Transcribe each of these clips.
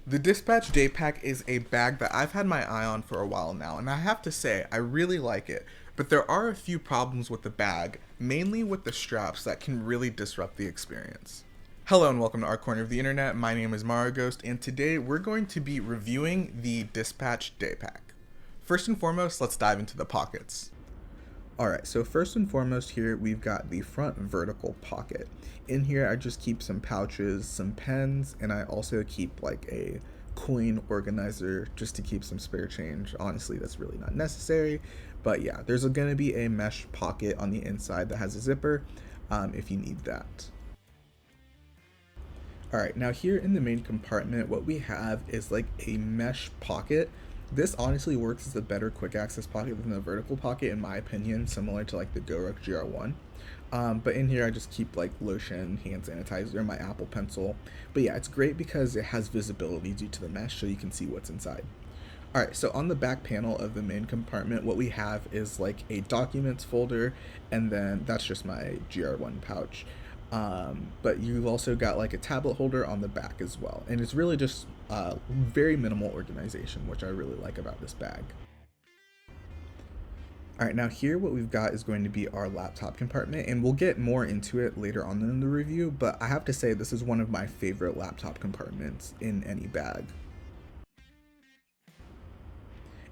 The Dispatch Daypack is a bag that I've had my eye on for a while now, and I have to say, I really like it. But there are a few problems with the bag, mainly with the straps that can really disrupt the experience. Hello and welcome to our corner of the internet. My name is Maraghost, and today we're going to be reviewing the Dispatch Daypack. First and foremost, let's dive into the pockets. Alright, so first and foremost here, we've got the front vertical pocket. In here, I just keep some pouches, some pens, and I also keep like a coin organizer just to keep some spare change. Honestly, that's really not necessary, but yeah, there's going to be a mesh pocket on the inside that has a zipper if you need that. Alright, now here in the main compartment, what we have is like a mesh pocket. This honestly works as a better quick access pocket than the vertical pocket in my opinion, similar to like the GoRuck GR1. But in here I just keep like lotion, hand sanitizer, my Apple Pencil. But yeah, it's great because it has visibility due to the mesh so you can see what's inside. Alright, so on the back panel of the main compartment, what we have is like a documents folder, and then that's just my GR1 pouch. But you've also got like a tablet holder on the back as well, and it's really just very minimal organization, which I really like about this bag. Alright, now here what we've got is going to be our laptop compartment, and we'll get more into it later on in the review, but I have to say this is one of my favorite laptop compartments in any bag.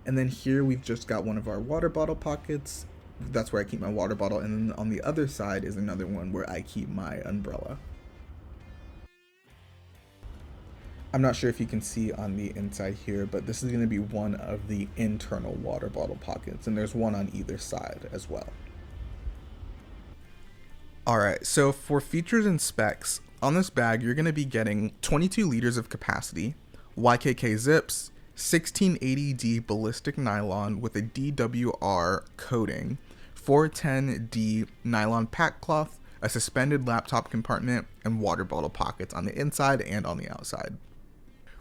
And then here we've just got one of our water bottle pockets. That's where I keep my water bottle, and then on the other side is another one where I keep my umbrella. I'm not sure if you can see on the inside here, but this is going to be one of the internal water bottle pockets, and there's one on either side as well. Alright, so for features and specs, on this bag you're going to be getting 22 liters of capacity, YKK zips, 1680D ballistic nylon with a DWR coating, 410D nylon pack cloth, a suspended laptop compartment, and water bottle pockets on the inside and on the outside.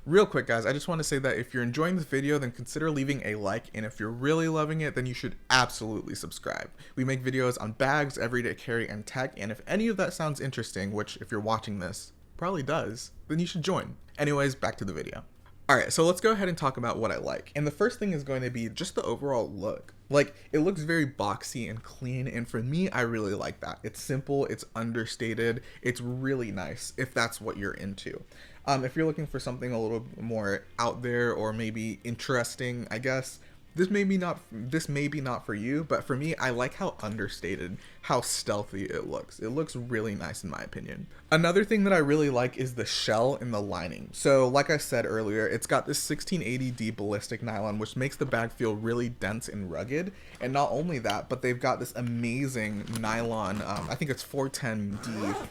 Real quick guys, I just want to say that if you're enjoying this video, then consider leaving a like, and if you're really loving it, then you should absolutely subscribe. We make videos on bags, everyday carry, and tech, and if any of that sounds interesting, which if you're watching this, probably does, then you should join. Anyways, back to the video. Alright, so let's go ahead and talk about what I like. And the first thing is going to be just the overall look. Like, it looks very boxy and clean, and for me, I really like that. It's simple, it's understated, it's really nice, if that's what you're into. If you're looking for something a little more out there or maybe interesting, I guess, this may be not for you, but for me, I like how understated, how stealthy it looks. It looks really nice in my opinion. Another thing that I really like is the shell and the lining. So like I said earlier, it's got this 1680D ballistic nylon, which makes the bag feel really dense and rugged. And not only that, but they've got this amazing nylon, I think it's 410D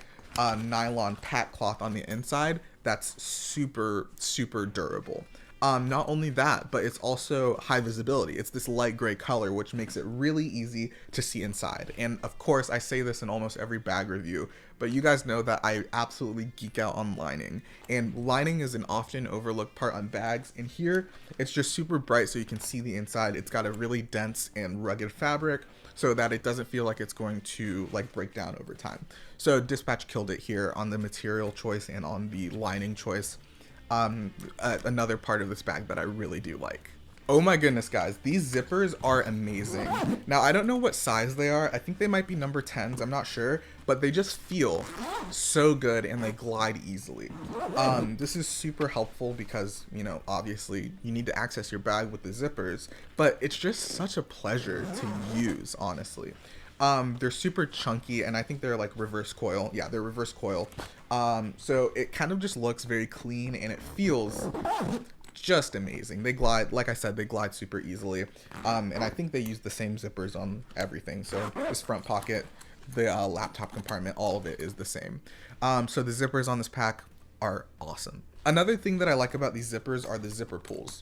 nylon pack cloth on the inside that's super, super durable. Not only that, but it's also high visibility. It's this light gray color, which makes it really easy to see inside. And of course, I say this in almost every bag review, but you guys know that I absolutely geek out on lining. And lining is an often overlooked part on bags. And here, it's just super bright so you can see the inside. It's got a really dense and rugged fabric so that it doesn't feel like it's going to like break down over time. So Dispatch killed it here on the material choice and on the lining choice. Another part of this bag that I really do like. Oh my goodness guys, these zippers are amazing. Now I don't know what size they are, I think they might be number 10s, I'm not sure, but they just feel so good and they glide easily. This is super helpful because, you know, obviously you need to access your bag with the zippers, but it's just such a pleasure to use, honestly. They're super chunky, and I think they're like reverse coil. Yeah, they're reverse coil. So it kind of just looks very clean, and it feels just amazing. They glide, like I said, they glide super easily. And I think they use the same zippers on everything. So this front pocket, the laptop compartment, all of it is the same. So the zippers on this pack are awesome. Another thing that I like about these zippers are the zipper pulls.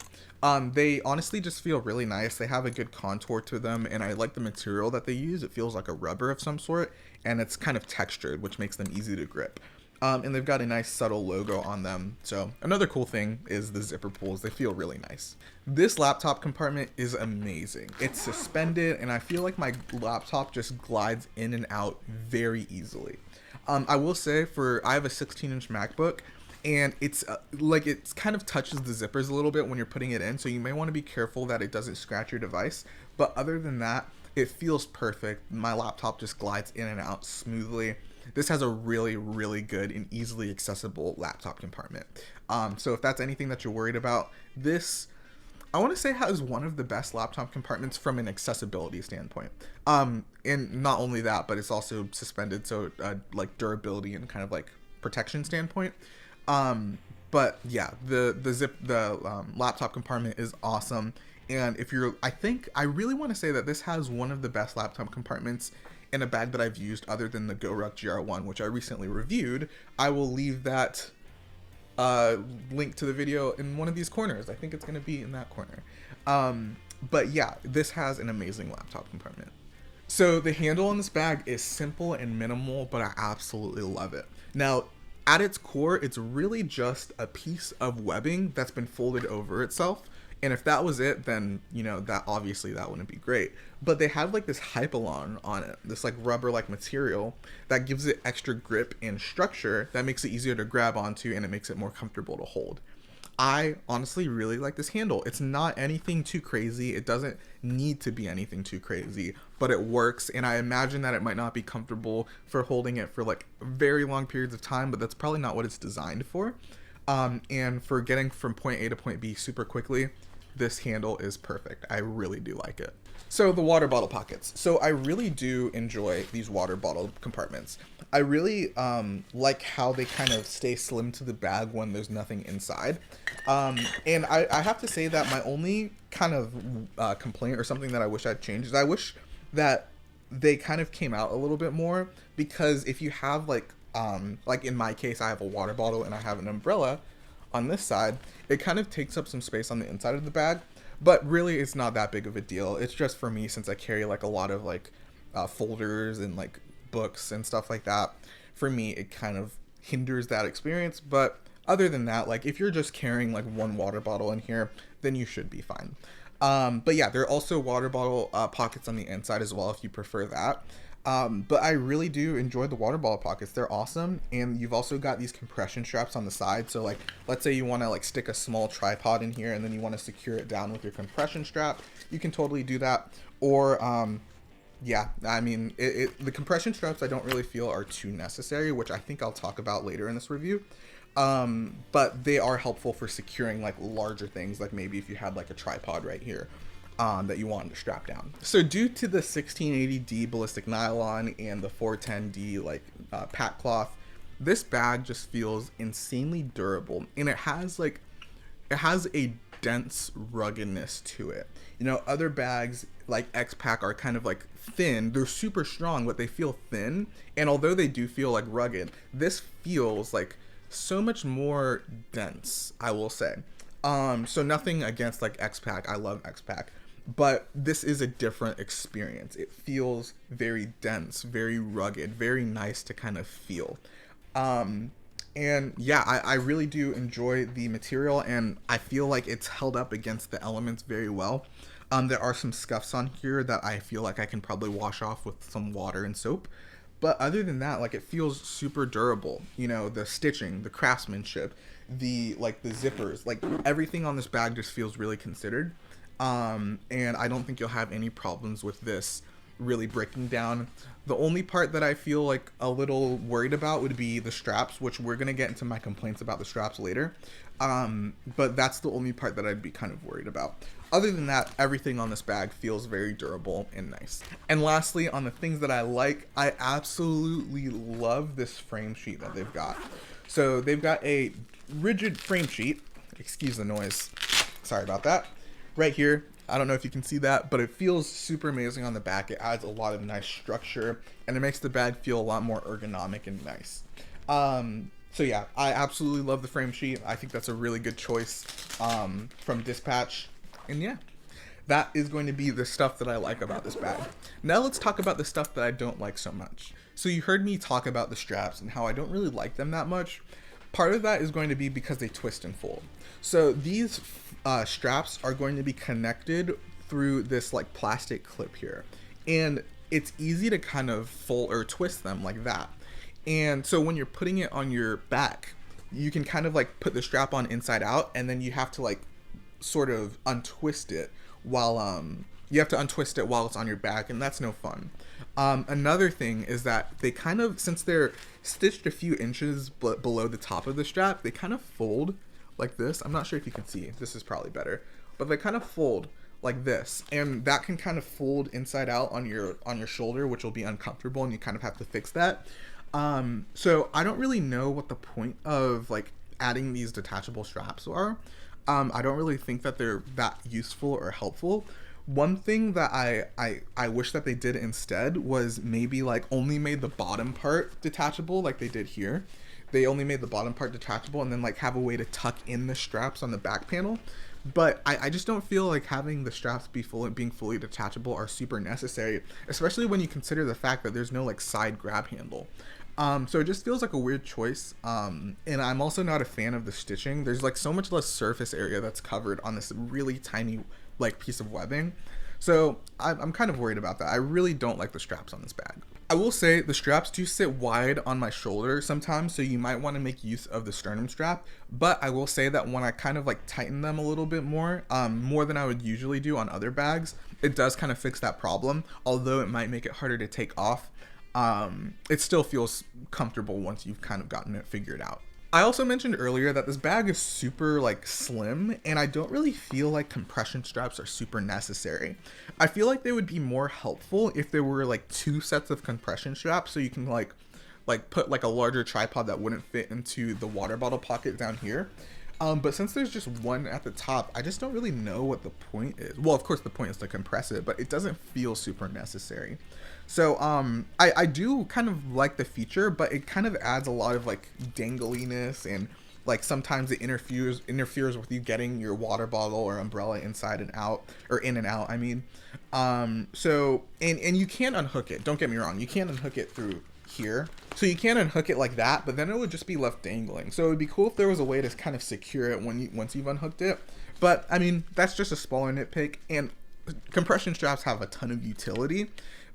They honestly just feel really nice. They have a good contour to them, and I like the material that they use. It feels like a rubber of some sort, and it's kind of textured, which makes them easy to grip. And they've got a nice subtle logo on them. So another cool thing is the zipper pulls. They feel really nice. This laptop compartment is amazing. It's suspended, and I feel like my laptop just glides in and out very easily. I will say I have a 16-inch MacBook, and it's like it kind of touches the zippers a little bit when you're putting it in, so you may want to be careful that it doesn't scratch your device. But other than that, it feels perfect. My laptop just glides in and out smoothly. This has a really, really good and easily accessible laptop compartment. So if that's anything that you're worried about, this, I want to say, has one of the best laptop compartments from an accessibility standpoint. And not only that, but it's also suspended, so like durability and kind of like protection standpoint. But yeah, the laptop compartment is awesome. And if you're, I really want to say that this has one of the best laptop compartments in a bag that I've used, other than the GoRuck GR1, which I recently reviewed. I will leave that link to the video in one of these corners. I think it's going to be in that corner. But yeah, this has an amazing laptop compartment. So the handle on this bag is simple and minimal, but I absolutely love it. Now, at its core, it's really just a piece of webbing that's been folded over itself. And if that was it, then, you know, that obviously that wouldn't be great. But they have like this Hypalon on it, this like rubber-like material that gives it extra grip and structure that makes it easier to grab onto, and it makes it more comfortable to hold. I honestly really like this handle. It's not anything too crazy. It doesn't need to be anything too crazy, but it works. And I imagine that it might not be comfortable for holding it for like very long periods of time, but that's probably not what it's designed for. And for getting from point A to point B super quickly, this handle is perfect. I really do like it. So the water bottle pockets. So I really do enjoy these water bottle compartments. I really like how they kind of stay slim to the bag when there's nothing inside. And I have to say that my only kind of complaint, or something that I wish I'd changed, is I wish that they kind of came out a little bit more, because if you have like in my case, I have a water bottle and I have an umbrella on this side, it kind of takes up some space on the inside of the bag. But really, it's not that big of a deal. It's just for me, since I carry like a lot of like folders and like books and stuff like that. For me, it kind of hinders that experience. But other than that, like if you're just carrying like one water bottle in here, then you should be fine. But yeah, there are also water bottle pockets on the inside as well, if you prefer that. But I really do enjoy the water bottle pockets. They're awesome. And you've also got these compression straps on the side. So like, let's say you want to like stick a small tripod in here and then you want to secure it down with your compression strap. You can totally do that. Or, yeah, I mean, the compression straps I don't really feel are too necessary, which I think I'll talk about later in this review. But they are helpful for securing like larger things, like maybe if you had like a tripod right here that you wanted to strap down. So due to the 1680D ballistic nylon and the 410D like pack cloth, this bag just feels insanely durable, and it has a dense ruggedness to it. You know, other bags like X-Pack are kind of like thin. They're super strong, but they feel thin, and although they do feel like rugged, this feels like so much more dense, I will say. So nothing against like X-Pack. I love X-Pack. But this is a different experience. It feels very dense, very rugged, very nice to kind of feel. And yeah, I really do enjoy the material, and I feel like it's held up against the elements very well. There are some scuffs on here that I feel like I can probably wash off with some water and soap. But other than that, like, it feels super durable. You know, the stitching, the craftsmanship, the zippers, like everything on this bag just feels really considered. And I don't think you'll have any problems with this really breaking down. The only part that I feel like a little worried about would be the straps, which we're going to get into my complaints about the straps later. But that's the only part that I'd be kind of worried about. Other than that, everything on this bag feels very durable and nice. And lastly, on the things that I like, I absolutely love this frame sheet that they've got. So they've got a rigid frame sheet. Excuse the noise. Sorry about that. Right here, I don't know if you can see that, but it feels super amazing on the back. It adds a lot of nice structure, and it makes the bag feel a lot more ergonomic and nice. So yeah, I absolutely love the frame sheet. I think that's a really good choice from Dispatch. And yeah, that is going to be the stuff that I like about this bag. Now let's talk about the stuff that I don't like so much. So you heard me talk about the straps and how I don't really like them that much. Part of that is going to be because they twist and fold. So these straps are going to be connected through this like plastic clip here, and it's easy to kind of fold or twist them like that. And so when you're putting it on your back, you can kind of like put the strap on inside out, and then you have to like sort of untwist it while you have to untwist it while it's on your back, and that's no fun. Another thing is that they kind of, since they're stitched a few inches below the top of the strap, they kind of fold like this. I'm not sure if you can see, this is probably better, but they kind of fold like this, and that can kind of fold inside out on your shoulder, which will be uncomfortable, and you kind of have to fix that. So I don't really know what the point of like adding these detachable straps are. I don't really think that they're that useful or helpful. One thing that I wish that they did instead was maybe like only made the bottom part detachable, like they did here. They only made the bottom part detachable, and then like have a way to tuck in the straps on the back panel. But I just don't feel like having the straps being fully detachable are super necessary, especially when you consider the fact that there's no like side grab handle. So it just feels like a weird choice. And I'm also not a fan of the stitching. There's like so much less surface area that's covered on this really tiny like piece of webbing. So I'm kind of worried about that. I really don't like the straps on this bag. I will say the straps do sit wide on my shoulder sometimes, so you might want to make use of the sternum strap. But I will say that when I kind of like tighten them a little bit more than I would usually do on other bags, it does kind of fix that problem. Although it might make it harder to take off, it still feels comfortable once you've kind of gotten it figured out. I also mentioned earlier that this bag is super like slim, and I don't really feel like compression straps are super necessary. I feel like they would be more helpful if there were like 2 sets of compression straps, so you can like put like a larger tripod that wouldn't fit into the water bottle pocket down here. But since there's just one at the top, I just don't really know what the point is. Well, of course the point is to compress it, but it doesn't feel super necessary. So I do kind of like the feature, but it kind of adds a lot of like dangliness, and like sometimes it interferes with you getting your water bottle or umbrella inside and out, or in and out, I mean. So and you can unhook it, don't get me wrong, you can unhook it through here, so you can unhook it like that, but then it would just be left dangling. So it would be cool if there was a way to kind of secure it once you've unhooked it. But I mean, that's just a smaller nitpick, and compression straps have a ton of utility,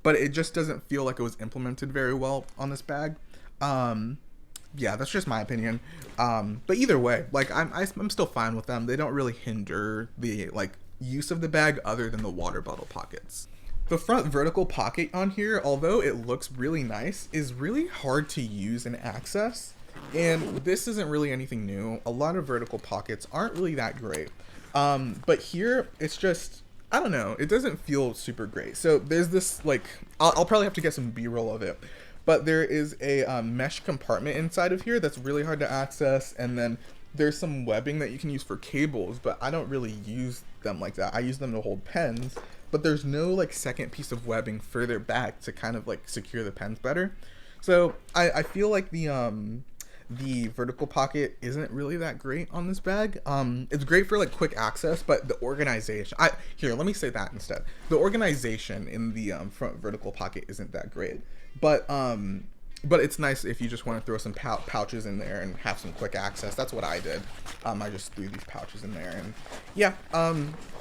but it just doesn't feel like it was implemented very well on this bag. Yeah, that's just my opinion. But either way, like I'm still fine with them. They don't really hinder the like use of the bag other than the water bottle pockets. The front vertical pocket on here, although it looks really nice, is really hard to use and access. And this isn't really anything new. A lot of vertical pockets aren't really that great. But here, it's just, I don't know, it doesn't feel super great. So there's this, like, I'll probably have to get some B-roll of it. But there is a mesh compartment inside of here that's really hard to access. And then there's some webbing that you can use for cables, but I don't really use them like that. I use them to hold pens. But there's no like second piece of webbing further back to kind of like secure the pens better. So I feel like the vertical pocket isn't really that great on this bag. It's great for like quick access, but the organization, here, let me say that instead. The organization in the front vertical pocket isn't that great. But it's nice if you just want to throw some pouches in there and have some quick access. That's what I did. I just threw these pouches in there, and yeah,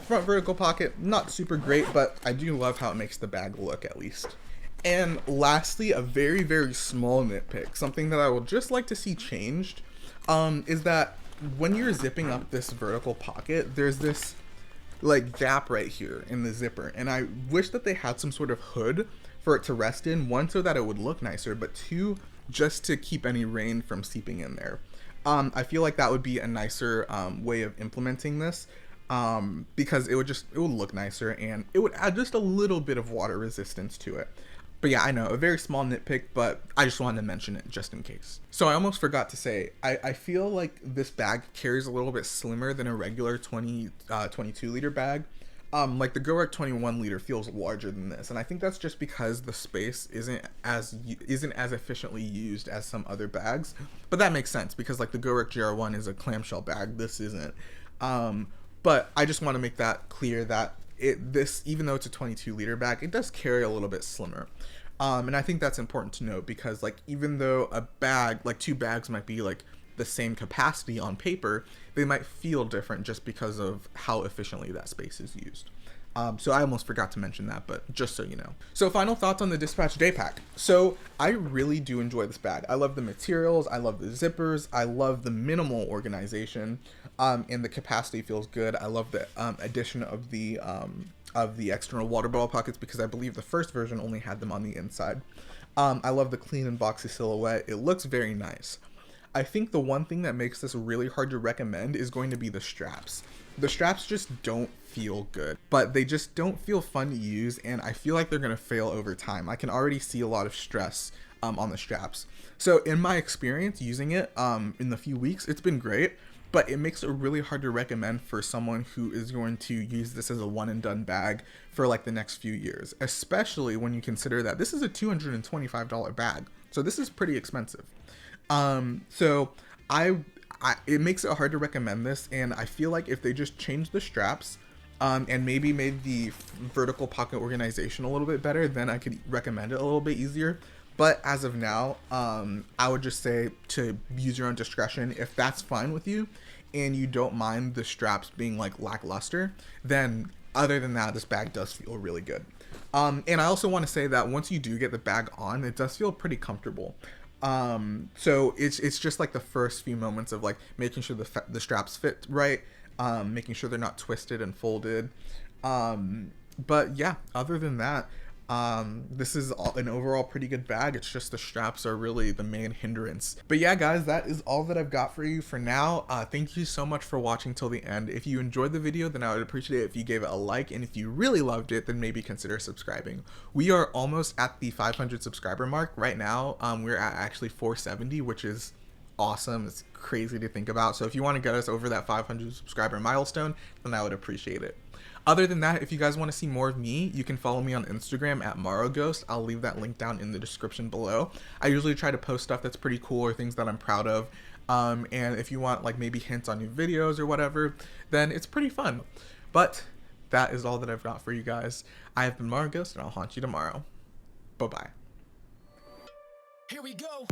front vertical pocket, not super great, but I do love how it makes the bag look, at least. And lastly, a very, very small nitpick, something that I would just like to see changed, is that when you're zipping up this vertical pocket, there's this like gap right here in the zipper, and I wish that they had some sort of hood for it to rest in, one, so that it would look nicer, but two, just to keep any rain from seeping in there. I feel like that would be a nicer way of implementing this, because it would look nicer, and it would add just a little bit of water resistance to it. But yeah, I know, a very small nitpick, but I just wanted to mention it just in case. So I almost forgot to say, I feel like this bag carries a little bit slimmer than a regular 22 liter bag. Like the GoRec 21 liter feels larger than this, and I think that's just because the space isn't as efficiently used as some other bags. But that makes sense, because like the GoRec GR1 is a clamshell bag, this isn't. But I just want to make that clear that this, even though it's a 22 liter bag, it does carry a little bit slimmer. And I think that's important to note, because like even though a bag, like two bags might be like the same capacity on paper, they might feel different just because of how efficiently that space is used. So I almost forgot to mention that, but just so you know. So final thoughts on the Dispatch Daypack. So I really do enjoy this bag. I love the materials, I love the zippers, I love the minimal organization, and the capacity feels good. I love the addition of the external water bottle pockets, because I believe the first version only had them on the inside. I love the clean and boxy silhouette. It looks very nice. I think the one thing that makes this really hard to recommend is going to be the straps. The straps just don't feel good, but they just don't feel fun to use, and I feel like they're going to fail over time. I can already see a lot of stress on the straps. So in my experience using it in the few weeks, it's been great, but it makes it really hard to recommend for someone who is going to use this as a one and done bag for like the next few years, especially when you consider that this is a $225 bag. So this is pretty expensive. So it makes it hard to recommend this, and I feel like if they just change the straps and maybe made the vertical pocket organization a little bit better, then I could recommend it a little bit easier. But as of now, I would just say to use your own discretion. If that's fine with you and you don't mind the straps being like lackluster, then other than that, this bag does feel really good. And I also want to say that once you do get the bag on, it does feel pretty comfortable. So it's just like the first few moments of like making sure the straps fit right, making sure they're not twisted and folded. But yeah, other than that, this is an overall pretty good bag. It's just the straps are really the main hindrance. But yeah, guys, that is all that I've got for you for now. Thank you so much for watching till the end. If you enjoyed the video, then I would appreciate it if you gave it a like, and if you really loved it, then maybe consider subscribing. We are almost at the 500 subscriber mark right now. We're at actually 470, which is awesome. It's crazy to think about. So if you want to get us over that 500 subscriber milestone, then I would appreciate it. Other than that, if you guys want to see more of me, you can follow me on Instagram at MaroGhost. I'll leave that link down in the description below. I usually try to post stuff that's pretty cool or things that I'm proud of. And if you want like maybe hints on new videos or whatever, then it's pretty fun. But that is all that I've got for you guys. I have been MaroGhost, and I'll haunt you tomorrow. Bye-bye. Here we go.